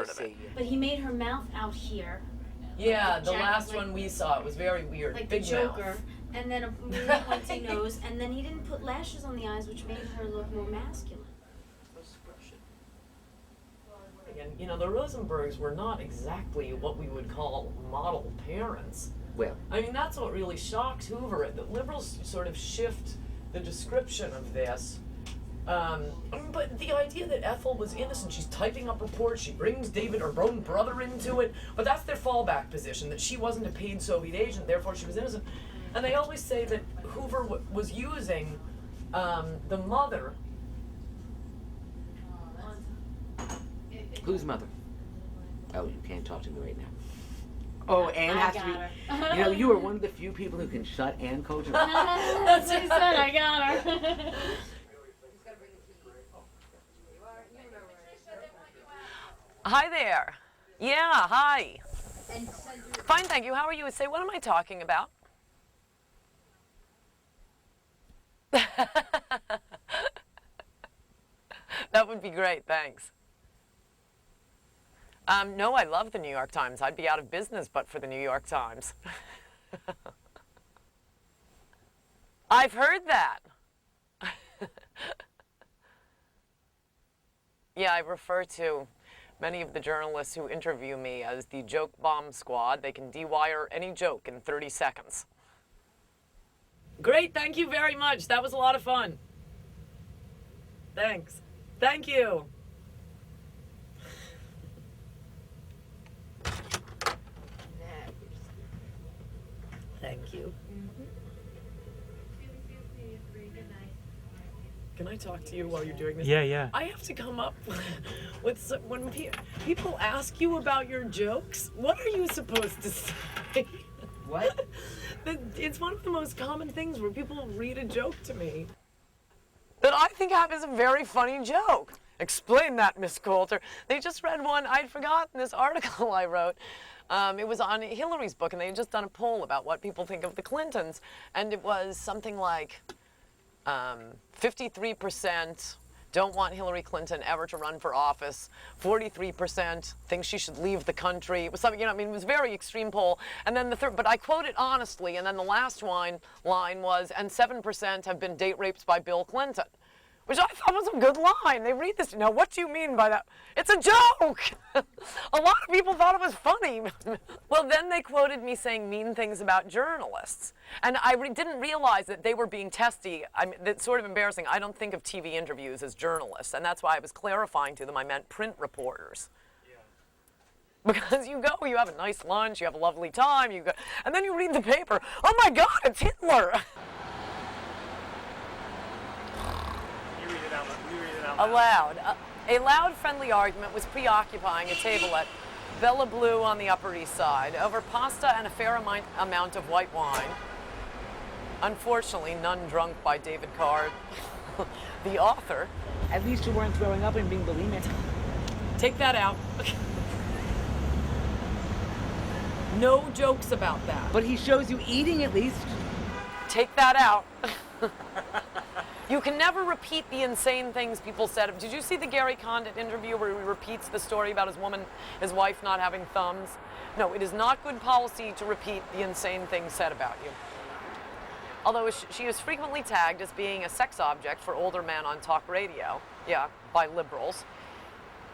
part of it. But he made her mouth out here. Yeah, like the Jack, last like, one we saw, it was very weird. Like Big the Joker. mouth. And then a really pointy nose, and then he didn't put lashes on the eyes, which made her look more masculine. Again, you know, the Rosenbergs were not exactly what we would call model parents. Well, I mean, that's what really shocks Hoover, that liberals sort of shift the description of this. But the idea that Ethel was innocent, she's typing up reports, she brings David, her own brother, into it, but that's their fallback position, that she wasn't a paid Soviet agent, therefore she was innocent. And they always say that Hoover was using the mother. whose mother? Oh, you can't talk to me right now. Oh, Anne has to be. You know, you are one of the few people who can shut Ann Coulter up. That's what he said, I got her. Hi there. Yeah, hi. Fine, thank you. How are you? Say, what am I talking about? That would be great, thanks. No, I love the New York Times. I'd be out of business but for the New York Times. I've heard that. Yeah, I refer to many of the journalists who interview me as the joke bomb squad. They can de-wire any joke in 30 seconds. Great, thank you very much. That was a lot of fun. Thanks. Thank you. Thank you. Can I talk to you while you're doing this? Yeah, yeah. I have to come up with some, when people ask you about your jokes, what are you supposed to say? What? It's one of the most common things where people read a joke to me that I think is a very funny joke. Explain that, Miss Coulter. They just read one, I'd forgotten this article I wrote. It was on Hillary's book, and they had just done a poll about what people think of the Clintons, and it was something like 53% don't want Hillary Clinton ever to run for office. 43% think she should leave the country. It was something, you know, I mean, it was a very extreme poll. And then the third, but I quote it honestly, and then the last line was, and 7% have been date raped by Bill Clinton. Which I thought was a good line. They read this, now what do you mean by that? It's a joke! A lot of people thought it was funny. Well, then they quoted me saying mean things about journalists. And I didn't realize that they were being testy. I mean, it's sort of embarrassing. I don't think of TV interviews as journalists, and that's why I was clarifying to them I meant print reporters. Yeah. Because you go, you have a nice lunch, you have a lovely time, you go, and then you read the paper, oh my God, it's Hitler! Aloud. A loud, friendly argument was preoccupying a table at Bella Blue on the Upper East Side over pasta and a fair amount of white wine. Unfortunately, none drunk by David Card, the author. At least you weren't throwing up and being bulimic. Take that out. No jokes about that. But he shows you eating at least. Take that out. You can never repeat the insane things people said. Did you see the Gary Condit interview where he repeats the story about his wife not having thumbs? No, it is not good policy to repeat the insane things said about you. Although she is frequently tagged as being a sex object for older men on talk radio, yeah, by liberals.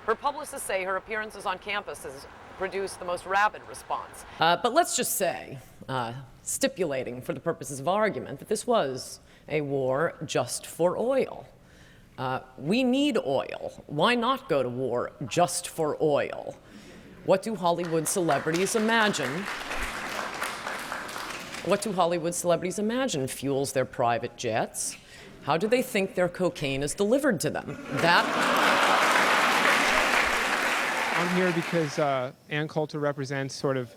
Her publicists say her appearances on campus has produced the most rabid response. But let's just say, stipulating for the purposes of argument, that this was a war just for oil. We need oil. Why not go to war just for oil? What do Hollywood celebrities imagine? What do Hollywood celebrities imagine fuels their private jets? How do they think their cocaine is delivered to them? I'm here because Ann Coulter represents sort of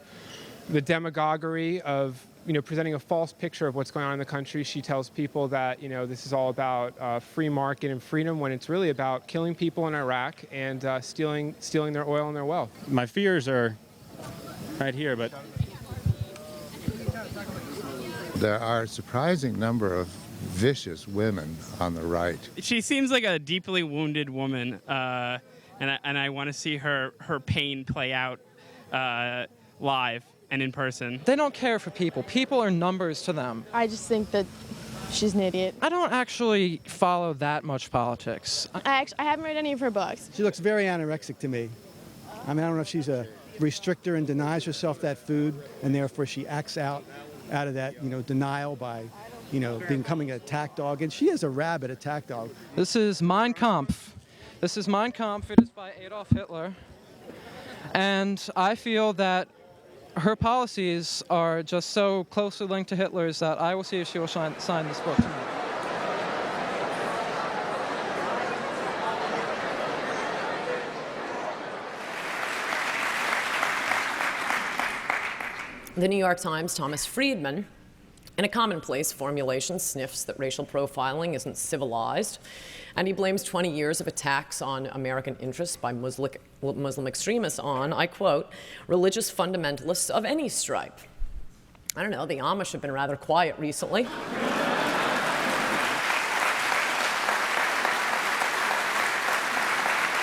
the demagoguery of, you know, presenting a false picture of what's going on in the country. She tells people that, you know, this is all about free market and freedom, when it's really about killing people in Iraq and stealing their oil and their wealth. My fears are right here, but there are a surprising number of vicious women on the right. she seems like a deeply wounded woman, and I want to see her pain play out live and in person. They don't care for people. People are numbers to them. I just think that she's an idiot. I don't actually follow that much politics. I haven't read any of her books. She looks very anorexic to me. I mean, I don't know if she's a restrictor and denies herself that food, and therefore she acts out of that, denial by, becoming an attack dog. And she is a rabid attack dog. This is Mein Kampf. This is Mein Kampf. It is by Adolf Hitler. And I feel that her policies are just so closely linked to Hitler's that I will see if she will sign this book tonight. The New York Times' Thomas Friedman, in a commonplace formulation, sniffs that racial profiling isn't civilized, and he blames 20 years of attacks on American interests by Muslim extremists on, I quote, religious fundamentalists of any stripe. I don't know, the Amish have been rather quiet recently.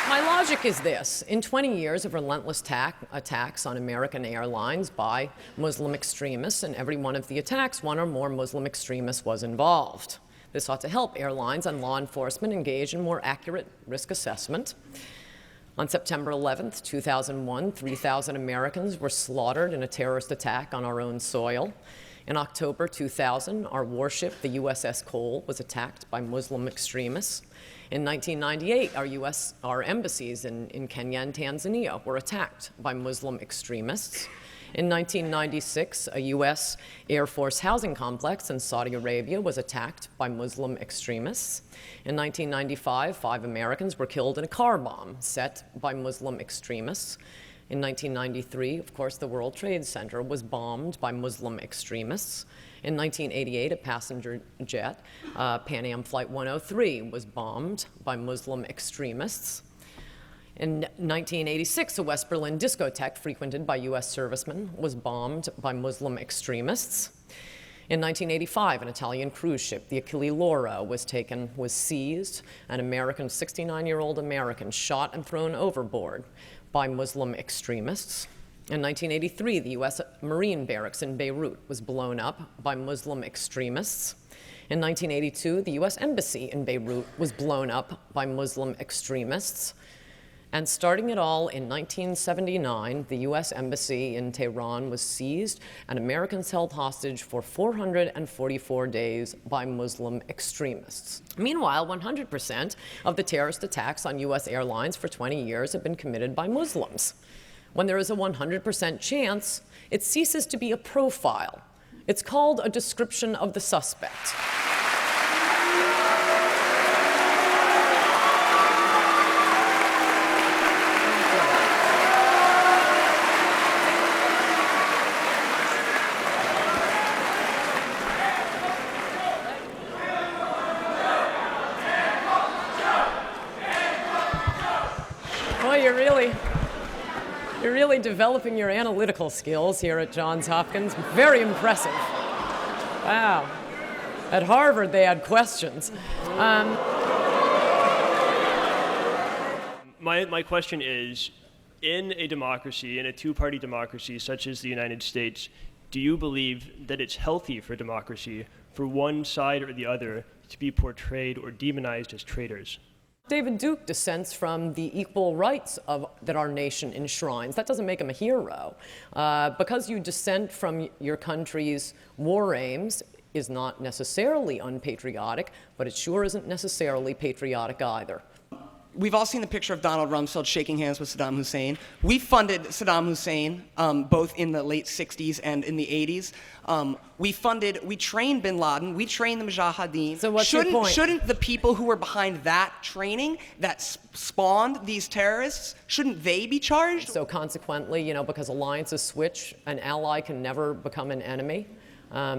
My logic is this. In 20 years of relentless attacks on American airlines by Muslim extremists, in every one of the attacks, one or more Muslim extremists was involved. This ought to help airlines and law enforcement engage in more accurate risk assessment. On September 11th, 2001, 3,000 Americans were slaughtered in a terrorist attack on our own soil. In October 2000, our warship, the USS Cole, was attacked by Muslim extremists. In 1998, our embassies in Kenya and Tanzania were attacked by Muslim extremists. In 1996, a U.S. Air Force housing complex in Saudi Arabia was attacked by Muslim extremists. In 1995, 5 Americans were killed in a car bomb set by Muslim extremists. In 1993, of course, the World Trade Center was bombed by Muslim extremists. In 1988, a passenger jet, Pan Am Flight 103, was bombed by Muslim extremists. In 1986, a West Berlin discotheque frequented by U.S. servicemen was bombed by Muslim extremists. In 1985, an Italian cruise ship, the Achille Lauro, was seized. An 69-year-old American shot and thrown overboard by Muslim extremists. In 1983, the U.S. Marine barracks in Beirut was blown up by Muslim extremists. In 1982, the U.S. Embassy in Beirut was blown up by Muslim extremists. And starting it all in 1979, the U.S. Embassy in Tehran was seized and Americans held hostage for 444 days by Muslim extremists. Meanwhile, 100% of the terrorist attacks on U.S. airlines for 20 years have been committed by Muslims. When there is a 100% chance, it ceases to be a profile. It's called a description of the suspect. Well, you're really developing your analytical skills here at Johns Hopkins. Very impressive. Wow. At Harvard, they had questions. My question is, in a democracy, in a two-party democracy such as the United States, do you believe that it's healthy for democracy for one side or the other to be portrayed or demonized as traitors? David Duke dissents from the equal rights that our nation enshrines. That doesn't make him a hero. Because you dissent from your country's war aims is not necessarily unpatriotic, but it sure isn't necessarily patriotic either. We've all seen the picture of Donald Rumsfeld shaking hands with Saddam Hussein. We funded Saddam Hussein both in the late 60s and in the 80s. We trained bin Laden, we trained the Mujahideen. So what's your point? Shouldn't the people who were behind that training that spawned these terrorists, shouldn't they be charged? So consequently, because alliances switch, an ally can never become an enemy.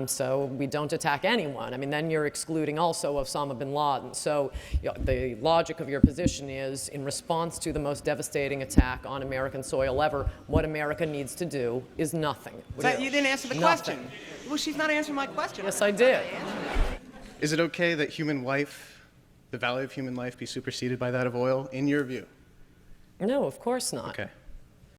So we don't attack anyone. I mean, then you're excluding also Osama bin Laden. So the logic of your position is, in response to the most devastating attack on American soil ever, what America needs to do is nothing. You didn't answer the question. Well, she's not answering my question. Yes, I did. Is it okay that human life, the value of human life, be superseded by that of oil, in your view? No, of course not. Okay.